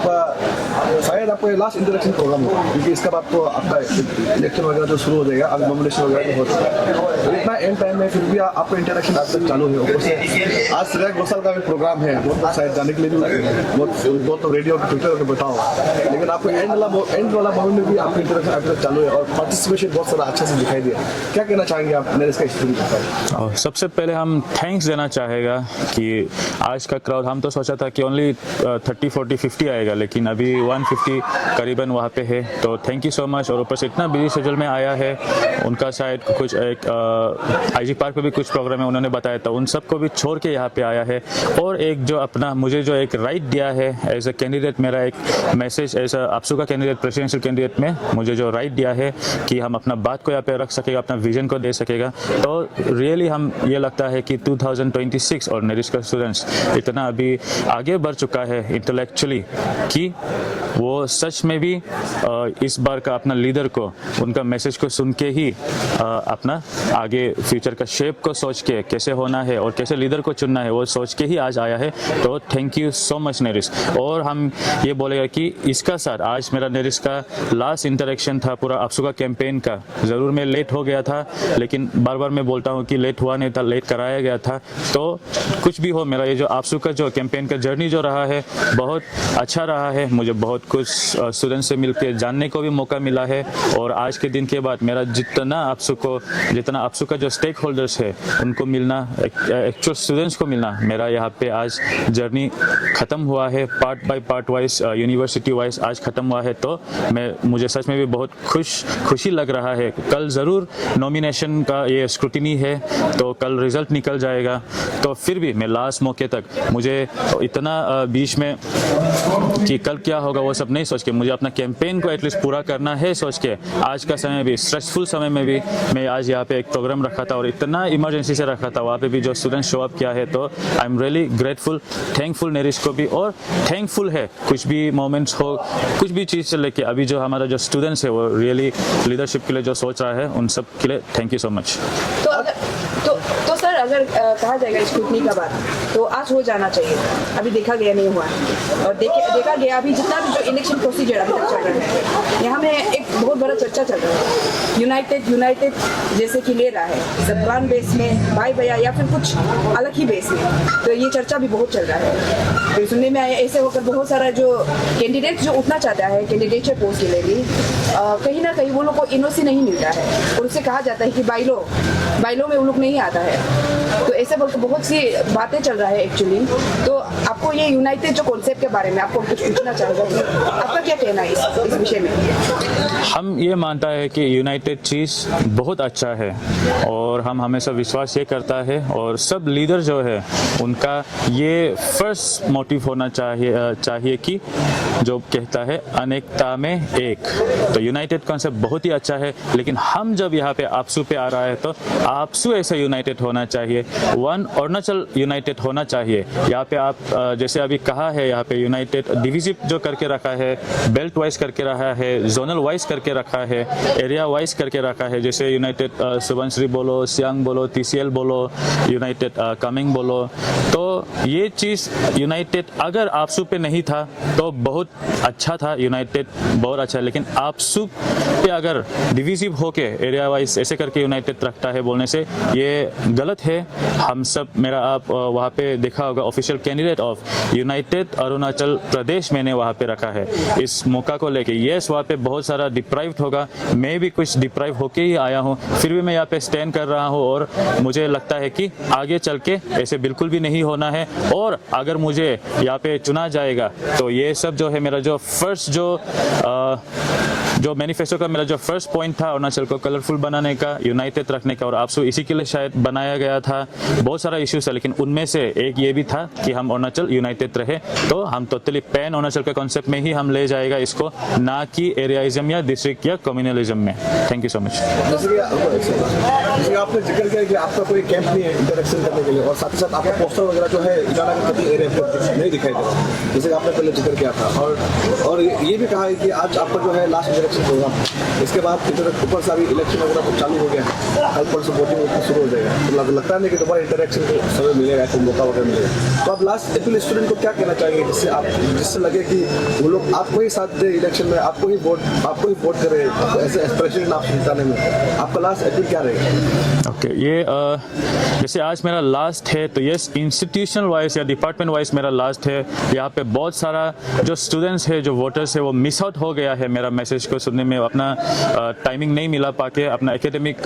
शायद आपका last interaction programme होगा, क्योंकि इसके बाद तो आपका इलेक्शन वगैरह जो शुरू हो जाएगा, अभी नॉमिनेशन वगैरह तो हो चुका है, तो इतना एंड टाइम में फिर भी आपका इंटरेक्शन आज तक चालू है। ऊपर से आज श्रेया घोषाल का भी प्रोग्राम है, बहुत लोग शायद जाने के लिए भी बहुत तो रेडियो ट्विटर पर बताओ, लेकिन आपको एंड वाला मोमेंट में भी आपका इंटरेक्शन अभी तक चालू है और पार्टिसिपेशन बहुत सारा अच्छा से दिखाई दिया। क्या कहना चाहेंगे आप मेरे इसका स्टोरी? सबसे पहले हम थैंक्स देना चाहेगा कि आज का क्राउड, हम तो सोचा था कि ओनली 30, 40, 50 आएगा, लेकिन अभी 150 करीबन वहाँ पे है, तो थैंक यू सो मच। और ऊपर से इतना बिजी शेड्यूल में आया है, उनका शायद कुछ एक आईजी पार्क पे भी कुछ प्रोग्राम है, उन्होंने बताया था, उन सबको भी छोड़ के यहाँ पे आया है। और एक जो अपना मुझे जो एक राइट दिया है एज अ कैंडिडेट, मेरा एक मैसेज एज अ आपसू का कैंडिडेट, प्रेसिडेंशियल कैंडिडेट में मुझे जो राइट दिया है कि हम अपना बात को यहाँ पे रख सकेगा, अपना विजन को दे सकेगा, तो रियली हम ये लगता है कि 2026 और नेरिस्ट का स्टूडेंट्स इतना अभी आगे बढ़ चुका है इंटेलेक्चुअली कि वो सच में भी इस बार का अपना लीडर को, उनका मैसेज को सुन के ही अपना आगे फ्यूचर का शेप को सोच के कैसे होना है और कैसे लीडर को चुनना है वो सोच के ही आज आया है। तो thank you so much NERIST. और हम ये बोलेगा कि इसका साथ आज मेरा नेरिस्ट का लास्ट इंटरेक्शन था पूरा आपसू का कैंपेन का। ज़रूर मैं लेट हो गया था, लेकिन बार बार मैं बोलता हूँ कि लेट हुआ नहीं था, लेट कराया गया था। तो कुछ भी हो, मेरा ये जो आपसू का जो कैंपेन का जर्नी जो रहा है बहुत अच्छा रहा है। मुझे बहुत कुछ स्टूडेंट से मिलकर जानने को भी मौका मिला है। और आज के दिन के बाद मेरा जितना आपसू का जो स्टेक होल्डर्स है उनको मिलना, एक्चुअल स्टूडेंट्स को मिलना, मेरा यहाँ पे आज जर्नी ख़त्म हुआ है, part by part wise, university wise आज ख़त्म हुआ है। तो मुझे सच में भी बहुत खुशी लग रहा है। कल ज़रूर नॉमिनेशन का ये स्क्रूटिनी है, तो कल रिज़ल्ट निकल जाएगा। तो फिर भी मैं लास्ट मौके तक, मुझे इतना बीच में कि कल क्या होगा वो सब नहीं सोच के, मुझे अपना कैंपेन को एटलीस्ट पूरा करना है सोच के, आज का समय भी स्ट्रेसफुल समय में भी मैं आज यहाँ पे एक प्रोग्राम रखा था और इतना इमरजेंसी से रखा था, वहाँ पे भी जो स्टूडेंट शो अप किया है। तो I am really grateful, thankful NERIST को भी, और थैंकफुल है कुछ भी मोमेंट्स हो, कुछ भी चीज़ से लेके अभी जो हमारा जो स्टूडेंट्स है वो रियली लीडरशिप के लिए जो सोच रहा है, उन सब के लिए थैंक यू सो मच। तो सर अगर कहा जाएगा स्क्रूटनी का बात, तो आज हो जाना चाहिए, अभी देखा गया नहीं हुआ, और देखा गया अभी जितना भी जो इलेक्शन प्रोसीजर अभी तक चल रहा है, यहाँ में एक बहुत बड़ा चर्चा चल रहा है, यूनाइटेड जैसे कि ले रहा है सबकान बेस में, भाई भैया, या फिर कुछ अलग ही बेस में। तो ये चर्चा भी बहुत चल रहा है। तो सुनने में आया ऐसे होकर बहुत सारा जो कैंडिडेट जो उठना चाहता है कैंडिडेट पोस्ट के लिए भी कहीं ना कहीं वो लोग को इनोसी नहीं मिलता है, और उससे कहा जाता है कि बाइलो में वो लोग नहीं आता है। तो ऐसे बोल के बहुत सी बातें चल रहा है एक्चुअली। तो आपको ये यूनाइटेड जो कॉन्सेप्ट के बारे में आपको कुछ पूछना चाहूँगा कि आपका क्या कहना है इस विषय में? हम ये मानता है कि यूनाइटेड चीज़ बहुत अच्छा है, और हम हमेशा विश्वास ये करता है, और सब लीडर जो है उनका ये फर्स्ट मोटिव होना चाहिए कि जो कहता है अनेकता में एक। तो यूनाइटेड कॉन्सेप्ट बहुत ही अच्छा है, लेकिन हम जब यहाँ पे आपसू पे आ रहा है तो आपसू ऐसा यूनाइटेड होना चाहिए, वन अरुणाचल यूनाइटेड होना चाहिए। यहाँ पे आप जैसे अभी कहा है, यहाँ पे यूनाइटेड डिविजिव जो करके रखा है, बेल्ट वाइज करके रखा है, जोनल वाइज करके रखा है, एरिया वाइज करके रखा है। जैसे यूनाइटेड सुबनश्री बोलो, सियांग बोलो, TCL बोलो, यूनाइटेड कामिंग बोलो। तो ये चीज़ यूनाइटेड अगर आपसू पे नहीं था तो बहुत अच्छा था, यूनाइटेड बहुत अच्छा है, लेकिन आपसू पे अगर डिविजिव होके एरिया वाइज ऐसे करके यूनाइटेड रखता है बोलने से ये गलत है। हम सब, मेरा आप वहाँ पे देखा होगा official candidate of united Arunachal Pradesh मैंने वहाँ पे रखा है इस मौका को लेके। यस, वहाँ पे बहुत सारा डिप्राइव्ड होगा, मैं भी कुछ डिप्राइव होके ही आया हूँ, फिर भी मैं यहाँ पे स्टैंड कर रहा हूँ, और मुझे लगता है कि आगे चल के ऐसे बिल्कुल भी नहीं होना है। और अगर मुझे यहाँ पे चुना जाएगा तो ये सब जो है, मेरा जो फर्स्ट जो मैनिफेस्टो का मेरा जो फर्स्ट पॉइंट था अरुणाचल को कलरफुल बनाने का, यूनाइटेड रखने का, और आपसू इसी के लिए शायद बनाया गया था। बहुत सारा इश्यूज है, लेकिन उनमें से एक ये भी था कि हम अरुणाचल यूनाइटेड रहे। तो हम टोटली पैन अरुणाचल के कॉन्सेप्ट में ही हम ले जाएगा इसको, ना कि एरियाइज्म या डिस्ट्रिक्ट या कम्युनलिज्म में। Thank you so much. जैसे आपने जिक्र किया कि आपका कोई कैंप नहीं है इंटरेक्शन करने के लिए, और साथ ही साथ आपका पोस्टर वगैरह जो है ईटानगर के एरिया पे नहीं दिखाई दे रहा, जैसे आपने पहले जिक्र किया था। और ये भी कहा है कि आज आपका जो है लास्ट इंटरेक्शन प्रोग्राम, इसके बाद ऊपर से अभी इलेक्शन वगैरह तो चालू हो गया है, कल पर से वोटिंग शुरू हो जाएगा, तो लगता नहीं कि दोबारा इंटरेक्शन को समय मिलेगा, तो मौका वगैरह मिलेगा। तो आप लास्ट एटलीस्ट स्टूडेंट को क्या कहना चाहेंगे जिससे लगे कि वो लोग आपको ही साथ दे इलेक्शन में, आपको ही वोट करे ऐसे प्रेसिडेंट आप जिताने में? आपका लास्ट अपील क्या रहेगा? ओके, ये जैसे आज मेरा लास्ट है तो ये इंस्टीट्यूशनल वाइज या डिपार्टमेंट वाइज मेरा लास्ट है। यहाँ पे बहुत सारा जो स्टूडेंट्स है, जो वोटर्स है, वो मिस आउट हो गया है मेरा मैसेज को सुनने में। अपना टाइमिंग नहीं मिला पाके, अपना एकेडमिक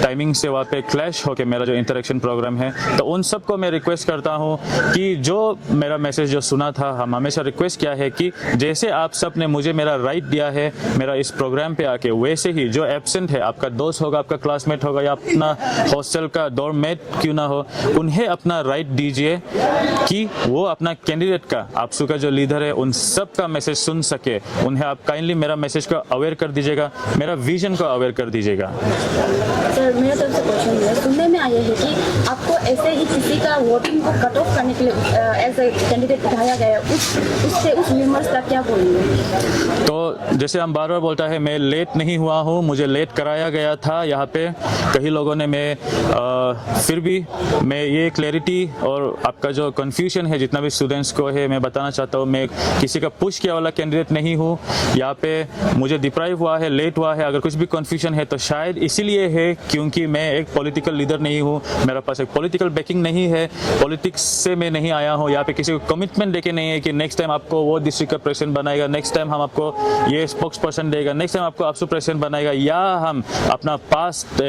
टाइमिंग से वहाँ पे क्लैश होके मेरा जो इंटरेक्शन प्रोग्राम है, तो उन सबको मैं रिक्वेस्ट करता हूँ कि जो मेरा मैसेज जो सुना था, हम हमेशा रिक्वेस्ट किया है कि जैसे आप सब ने मुझे मेरा राइट दिया है मेरा इस प्रोग्राम पे आके, वैसे ही जो एब्सेंट है, आपका दोस्त होगा, आपका क्लासमेट होगा या अपना हॉस्टल का डोरमेट क्यों ना हो, उन्हें अपना राइट दीजिए कि वो अपना कैंडिडेट का, आपसू का जो लीडर है, उन सब का मैसेज सुन सके। उन्हें आप काइंडली मेरा मैसेज को अवेयर कर दीजिएगा, मेरा विजन को अवेयर कर दीजिएगा। सर, मेरा तरफ से क्वेश्चन है, सुनने में आया है कि आपको ऐसे ही किसी का वोटिंग को कट ऑफ करने के लिए एज ए कैंडिडेट उठाया गया, उससे उस र्यूमर्स का क्या बोलेंगे? तो जैसे हम बार बार बोलता है, मैं लेट नहीं हुआ हूँ, मुझे लेट कराया गया था यहाँ पे कई लोगों ने। फिर भी मैं ये क्लैरिटी और आपका जो कन्फ्यूजन है जितना भी स्टूडेंट्स को है, मैं बताना चाहता हूँ, मैं किसी का पुश किया वाला कैंडिडेट नहीं हूँ। यहाँ पे मुझे डिप्राइव हुआ है, लेट हुआ है, अगर कुछ भी कन्फ्यूजन है तो शायद इसीलिए है क्योंकि मैं एक पॉलिटिकल लीडर नहीं हूँ, मेरा पास एक पॉलिटिकल बैकिंग नहीं है, पॉलिटिक्स से मैं नहीं आया हूँ। यहाँ पे किसी को कमिटमेंट देके नहीं है कि नेक्स्ट टाइम आपको वो डिस्ट्रिक्ट का प्रेसिडेंट बनाएगा, नेक्स्ट टाइम हम आपको ये स्पोक्स पर्सन देगा, नेक्स्ट टाइम आपको आपसू प्रेसिडेंट बनाएगा, या हम अपना पास्ट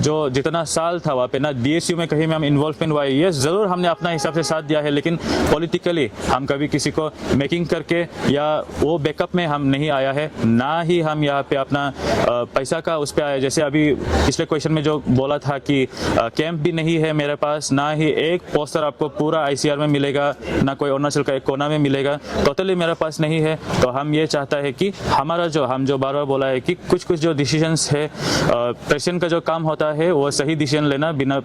जो जितना साल था वहाँ पे ना DSU में कहीं में हम इन्वॉल्वमेंट हुआ है, ये ज़रूर हमने अपना हिसाब से साथ दिया है, लेकिन पॉलिटिकली हम कभी किसी को मेकिंग करके या वो बैकअप में हम नहीं आया है, ना ही हम यहाँ पे अपना पैसा का उस पर आया। जैसे अभी पिछले क्वेश्चन में जो बोला था कि कैंप भी नहीं है मेरे पास, ना ही एक पोस्टर आपको पूरा ICR में मिलेगा, ना कोई अरुणाचल का एक कोना में मिलेगा, टोटली मेरे पास नहीं है। तो हम ये चाहता है कि हमारा हम जो बार बार बोला है कि कुछ जो डिसीजंस है, प्रेसिडेंट का जो काम होता है वो सही डिसीजन लेना बिना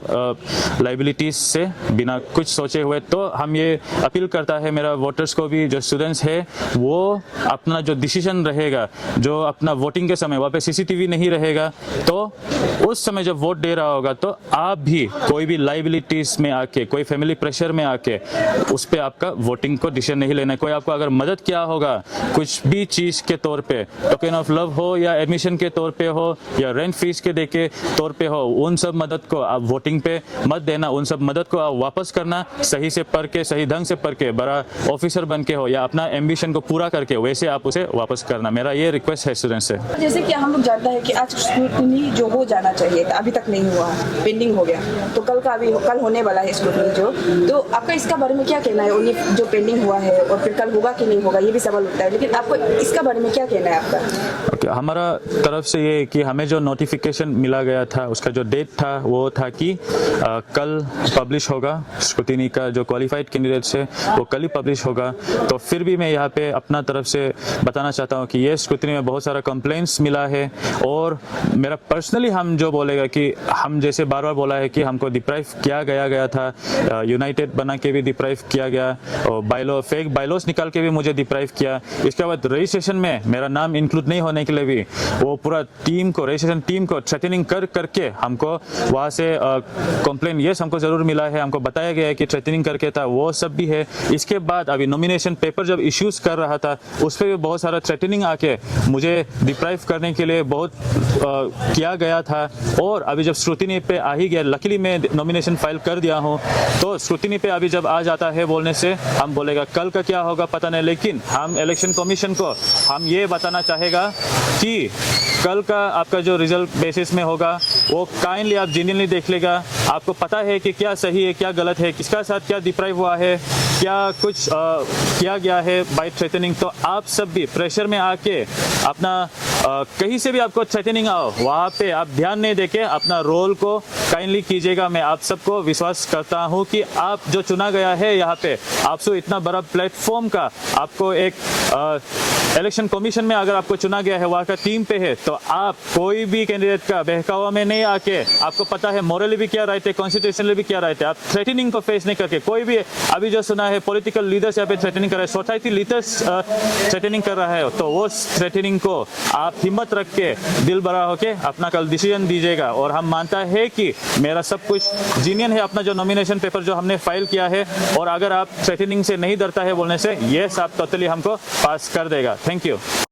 लाइबिलिटीज से, बिना कुछ सोचे हुए। तो हम ये अपील करता है मेरा वोटर्स को भी, जो स्टूडेंट्स है, वो अपना जो डिसीजन रहेगा, जो अपना वोटिंग के समय वहाँ पे CCTV नहीं रहेगा, तो उस समय जब वोट दे रहा होगा तो आप भी कोई भी लाइबिलिटीज में आके, कोई फैमिली प्रेशर में आके उस पर आपका वोटिंग को डिसीजन नहीं लेना है। कोई आपको अगर मदद किया होगा कुछ भी चीज़ के तौर पे, टोकन ऑफ लव हो या एडमिशन के तौर पे हो या रेंट फीस के दे के तौर पे हो, उन सब मदद को आप वोटिंग पे मत देना, उन सब मदद को आप वापस करना, सही से पढ़ के, सही ढंग से पढ़ के, बड़ा ऑफिसर बन के हो या अपना एम्बिशन को पूरा करके, वैसे आप उसे वापस करना। मेरा ये रिक्वेस्ट है स्टूडेंट से। जैसे कि हम लोग जानता है कि आज स्क्रूटनी जो हो जाना चाहिए था अभी तक नहीं हुआ, पेंडिंग हो गया, तो कल होने वाला है स्क्रूटनी जो, तो आपका इसका बारे में क्या कहना है? उन्हें जो पेंडिंग हुआ है और फिर कल होगा कि नहीं होगा ये भी सवाल उठता है, लेकिन आपको इसका बारे में क्या कहना है आपका? ओके, हमारा तरफ से ये कि हमें जो नोटिफिकेशन मिला गया था उसका जो डेट था वो था कि कल पब्लिश होगा, स्क्रूटिनी का जो क्वालिफाइड कैंडिडेट्स है वो कल ही पब्लिश होगा। तो फिर भी मैं यहाँ पे अपना तरफ से बताना चाहता हूँ कि ये स्क्रूटिनी में बहुत सारा कंप्लेंट्स मिला है, और मेरा पर्सनली हम जो बोलेगा कि हम जैसे बार बार बोला है कि हमको डिप्राइव किया गया था, यूनाइटेड बना के भी डिप्राइव किया गया, और फेक बायलॉस निकाल के भी मुझे डिप्राइव किया। इसके बाद रजिस्ट्रेशन में मेरा नाम इंक्लूड नहीं होने के लिए भी वो पूरा टीम को, रजिस्ट्रेशन टीम को थ्रेटनिंग करके हमको वहाँ से कंप्लेन यस हमको ज़रूर मिला है, हमको बताया गया है कि थ्रेटनिंग करके था, वो सब भी है। इसके बाद अभी नॉमिनेशन पेपर जब इश्यूज कर रहा था उस पर भी बहुत सारा थ्रेटनिंग आके मुझे डिप्राइव करने के लिए बहुत किया गया था, और अभी जब स्क्रूटिनी पे आ ही गया, लकीली मैं नॉमिनेशन फाइल कर दिया हूँ, तो स्क्रूटिनी पे अभी जब आ जाता है बोलने से हम बोलेगा कल का क्या होगा पता नहीं, लेकिन हम इलेक्शन कमीशन को हम ये बताना चाहेगा कि कल का आपका जो रिजल्ट बेसिस में होगा वो काइंडली आप जेन्युइनली देख लेगा, आपको पता है कि क्या सही है क्या गलत है, किसका साथ क्या डिप्राइव हुआ है, क्या कुछ किया गया है बाय थ्रेटनिंग। तो आप सब भी प्रेशर में आके अपना कहीं से भी आपको थ्रेटनिंग आओ, वहाँ पे आप ध्यान नहीं देके अपना रोल को काइंडली कीजिएगा। मैं आप सबको विश्वास करता हूँ कि आप जो चुना गया है यहाँ पे, आपसे इतना बड़ा प्लेटफॉर्म का आपको एक इलेक्शन कमीशन में अगर आपको चुना गया है, वहाँ का टीम पे है, तो आप कोई भी कैंडिडेट का बहकावा में नहीं आके, आपको पता है मोरली भी क्या राइट है, कॉन्स्टिट्यूशनली भी क्या राइट है, आप थ्रेटनिंग को फेस नहीं करके, कोई भी अभी जो सुना है पॉलिटिकल लीडर्स यहाँ पे थ्रेटनिंग कर रहे हैं, सोसाइटी लीडर्स थ्रेटनिंग कर रहा है, तो वो थ्रेटनिंग को आप आप हिम्मत रख के दिल बड़ा होके अपना कल डिसीजन दीजिएगा। और हम मानता है कि मेरा सब कुछ जीनियन है, अपना जो नॉमिनेशन पेपर जो हमने फाइल किया है, और अगर आप थ्रेटनिंग से नहीं डरता है बोलने से, ये सब टोटली हमको पास कर देगा। Thank you.